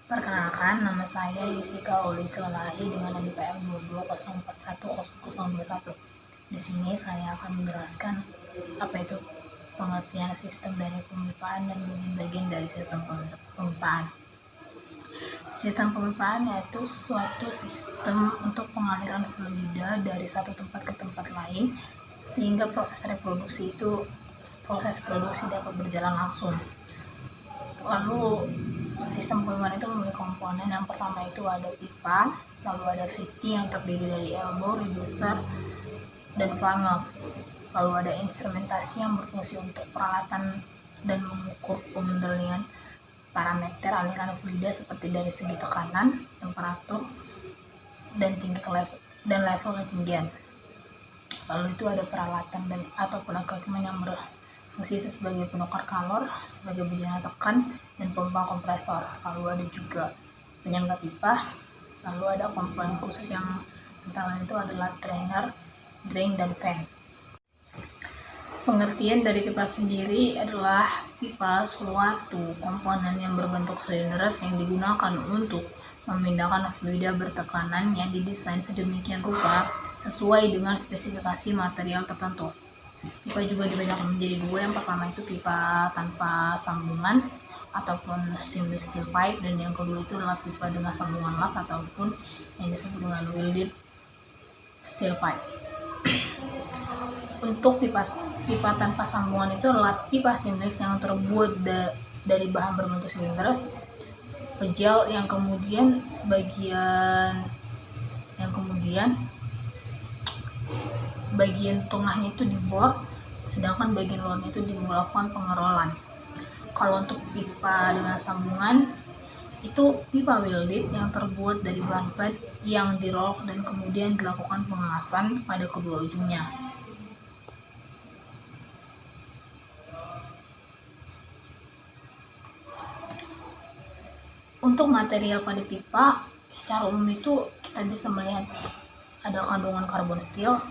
Perkenalkan, nama saya Yesika Oli Selahi dengan NPM 22041001. Di sini saya akan menjelaskan apa itu pengertian sistem dari pemipaan dan bagian-bagian dari sistem pemipaan. Sistem pemipaan yaitu suatu sistem untuk pengaliran fluida dari satu tempat ke tempat lain sehingga proses produksi dapat berjalan langsung. Lalu sistem pemipaan itu memiliki komponen. Yang pertama itu ada pipa, lalu ada fitting yang terdiri dari elbow, reducer, dan funnel. Lalu ada instrumentasi yang berfungsi untuk peralatan dan mengukur pengendalian parameter aliran fluida seperti dari segi tekanan, temperatur, dan level ketinggian. Lalu itu ada peralatan atau equipment yang berfungsi itu sebagai penukar kalor, sebagai bejana tekan, dan pompa kompresor. Lalu ada juga penyangga pipa. Lalu ada komponen khusus yang antara lain itu adalah drainer, drain, dan fan. Pengertian dari pipa sendiri adalah pipa suatu komponen yang berbentuk silinders yang digunakan untuk memindahkan fluida bertekanan yang didesain sedemikian rupa sesuai dengan spesifikasi material tertentu. Pipa juga dibedakan menjadi dua. Yang pertama itu pipa tanpa sambungan ataupun seamless steel pipe, dan yang kedua itu adalah pipa dengan sambungan las ataupun yang disebut dengan welded steel pipe. Untuk pipa tanpa sambungan itu adalah pipa seamless yang terbuat dari bahan berbentuk silinders, pejal yang kemudian bagian tengahnya itu dibor, sedangkan bagian luarnya itu dilakukan pengerolan. Kalau untuk pipa dengan sambungan itu pipa welded yang terbuat dari bahan plat yang dirolok dan kemudian dilakukan pengelasan pada kedua ujungnya. Untuk material pada pipa secara umum itu kita bisa melihat ada kandungan karbon steel,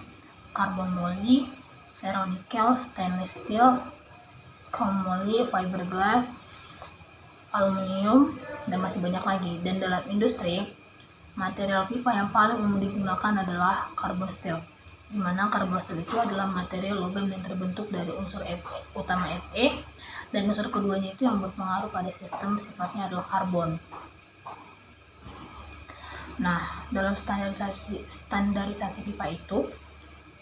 karbon moly, ferronikel, stainless steel, chrome moly, fiberglass, aluminium, dan masih banyak lagi. Dan dalam industri, material pipa yang paling umum digunakan adalah carbon steel, di mana carbon steel itu adalah material logam yang terbentuk dari unsur utama Fe, dan unsur keduanya itu yang berpengaruh pada sistem sifatnya adalah karbon. Nah, dalam standarisasi pipa itu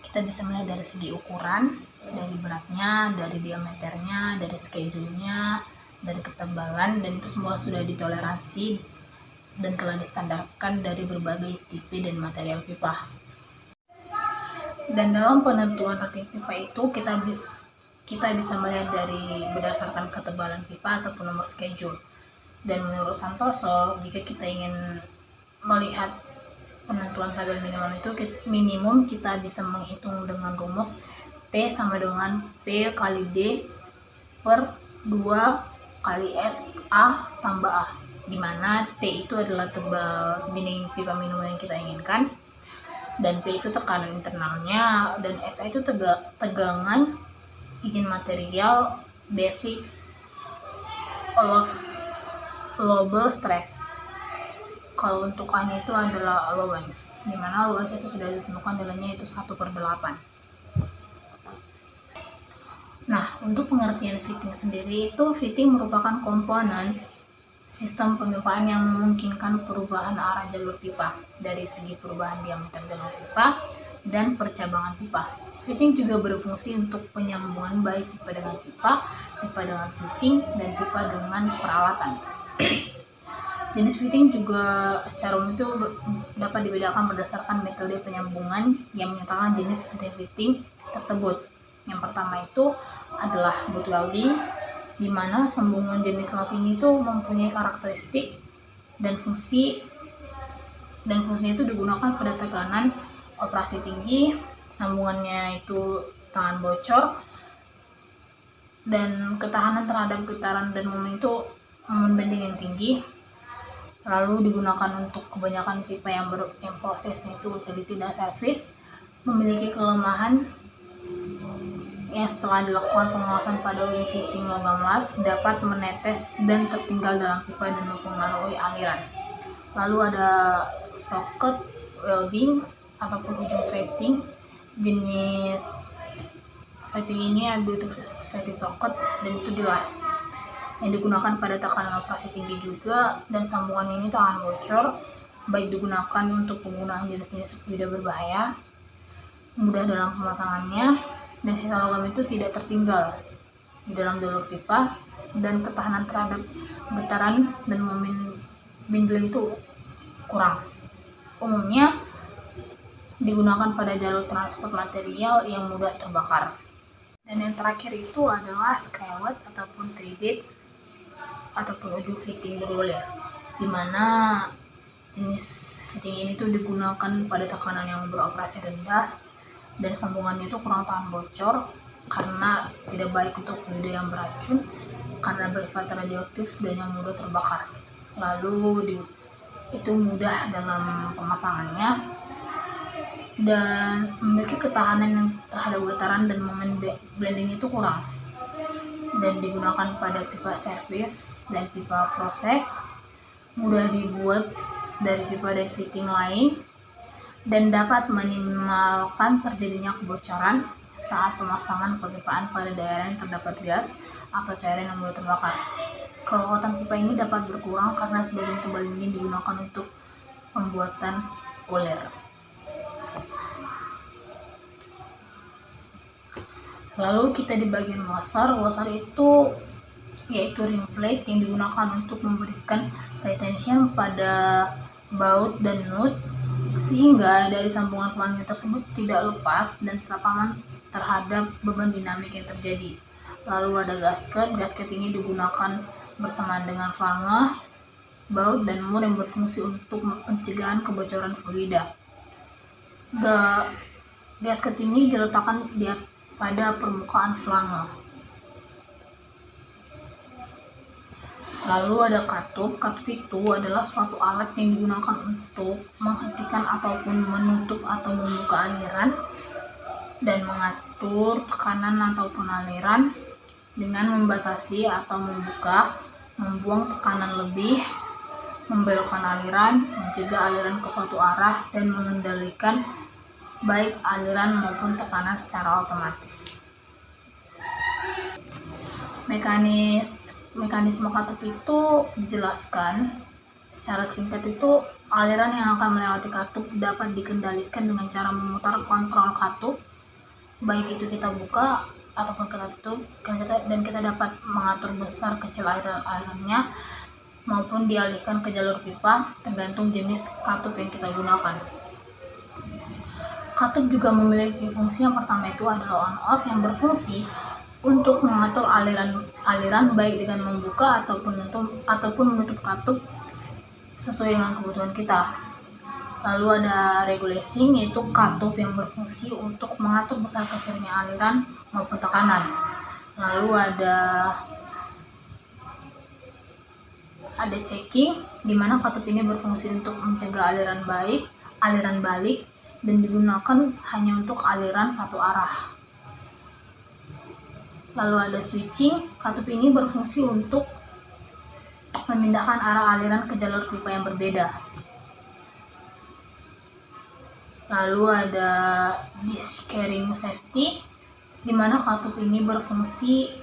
kita bisa melihat dari segi ukuran, dari beratnya, dari diameternya, dari schedule-nya, dari ketebalan, dan itu semua sudah ditoleransi dan telah distandarkan dari berbagai tipe dan material pipa. Dan dalam penentuan rating pipa itu kita bisa melihat dari berdasarkan ketebalan pipa ataupun nomor schedule. Dan menurut Santoso, jika kita ingin melihat penentuan tabel minimum kita bisa menghitung dengan rumus T sama dengan P kali D per 2 kali S A tambah A, di mana T itu adalah tebal dinding pipa minimum yang kita inginkan, dan P itu tekanan internalnya, dan SA itu tegangan izin material basic allowable stress. Kalau untuk A itu adalah allowance, di mana allowance itu sudah ditentukan nilainya itu 1/8. Nah, untuk pengertian fitting sendiri itu fitting merupakan komponen sistem pemipaan yang memungkinkan perubahan arah jalur pipa dari segi perubahan diameter jalur pipa dan percabangan pipa. Fitting juga berfungsi untuk penyambungan baik pipa dengan pipa dengan fitting, dan pipa dengan peralatan. Jenis fitting juga secara umum itu dapat dibedakan berdasarkan metode penyambungan yang menyatakan jenis fitting tersebut. Yang pertama itu adalah butt welding, di mana sambungan jenis las ini itu mempunyai karakteristik dan fungsinya itu digunakan pada tekanan operasi tinggi, sambungannya itu tangan bocor, dan ketahanan terhadap getaran dan momen itu momen bending yang tinggi. Lalu digunakan untuk kebanyakan pipa yang prosesnya itu utility dan service, memiliki kelemahan yang setelah dilakukan pengawasan pada uji fitting logam las dapat menetes dan tertinggal dalam pipa dan mempengaruhi aliran. Lalu ada socket welding ataupun ujung fitting. Jenis fitting ini ada fitting socket dan itu dilas, yang digunakan pada tekanan operasi tinggi juga, dan sambungan ini tahan bocor, baik digunakan untuk penggunaan jenis-jenis fluida berbahaya, mudah dalam pemasangannya, dan sisa logam itu tidak tertinggal di dalam jalur pipa, dan ketahanan terhadap getaran dan bindling itu kurang. Umumnya digunakan pada jalur transport material yang mudah terbakar. Dan yang terakhir itu adalah skewet ataupun threaded ataupun ujung fitting bergulir, di mana jenis fitting ini tuh digunakan pada tekanan yang beroperasi rendah, dan sambungannya itu kurang tahan bocor karena tidak baik untuk fluida yang beracun karena bersifat radioaktif dan yang mudah terbakar. Lalu itu mudah dalam pemasangannya dan memiliki ketahanan yang terhadap getaran dan momen blending itu kurang, dan digunakan pada pipa servis dan pipa proses, mudah dibuat dari pipa dan fitting lain, dan dapat minimalkan terjadinya kebocoran saat pemasangan perpipaan pada daerah yang terdapat gas atau cairan yang mudah terbakar. Kekuatan pipa ini dapat berkurang karena sebagian tebal ini digunakan untuk pembuatan kuler. Lalu kita di bagian wasar itu yaitu ring plate yang digunakan untuk memberikan tight tension pada baut dan nut sehingga dari sambungan pelangi tersebut tidak lepas dan tetap aman terhadap beban dinamik yang terjadi. Lalu ada gasket ini digunakan bersamaan dengan flange, baut dan mur yang berfungsi untuk pencegahan kebocoran fluida. Gasket ini diletakkan pada permukaan flange. Lalu ada katup. Katup itu adalah suatu alat yang digunakan untuk menghentikan ataupun menutup atau membuka aliran dan mengatur tekanan ataupun aliran dengan membatasi atau membuang tekanan lebih, membelokkan aliran, mencegah aliran ke suatu arah, dan mengendalikan baik aliran maupun tekanan secara otomatis. Mekanisme katup itu dijelaskan secara singkat itu aliran yang akan melewati katup dapat dikendalikan dengan cara memutar kontrol katup, baik itu kita buka ataupun kita tutup, dan kita dapat mengatur besar kecil alirannya maupun dialihkan ke jalur pipa tergantung jenis katup yang kita gunakan. Katup juga memiliki fungsi yang pertama itu adalah on off yang berfungsi untuk mengatur aliran baik dengan membuka ataupun menutup katup sesuai dengan kebutuhan kita. Lalu ada regulating yaitu katup yang berfungsi untuk mengatur besar kecilnya aliran maupun tekanan. Lalu ada checking di mana katup ini berfungsi untuk mencegah aliran balik dan digunakan hanya untuk aliran satu arah. Lalu ada switching, katup ini berfungsi untuk memindahkan arah aliran ke jalur pipa yang berbeda. Lalu ada disk carrying safety, di mana katup ini berfungsi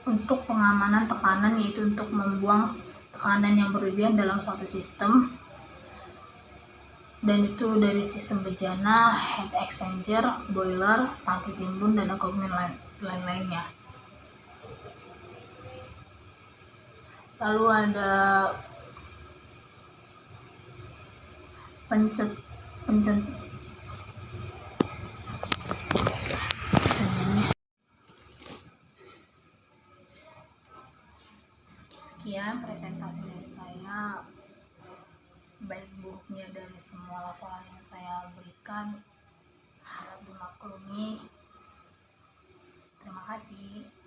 untuk pengamanan tekanan, yaitu untuk membuang tekanan yang berlebihan dalam suatu sistem, dan itu dari sistem bejana, heat exchanger, boiler, tangki timbun, dan equipment lainnya. Lalu ada Sekian presentasi dari saya. Baik buruknya dari semua laporan yang saya berikan harap dimaklumi. Terima kasih.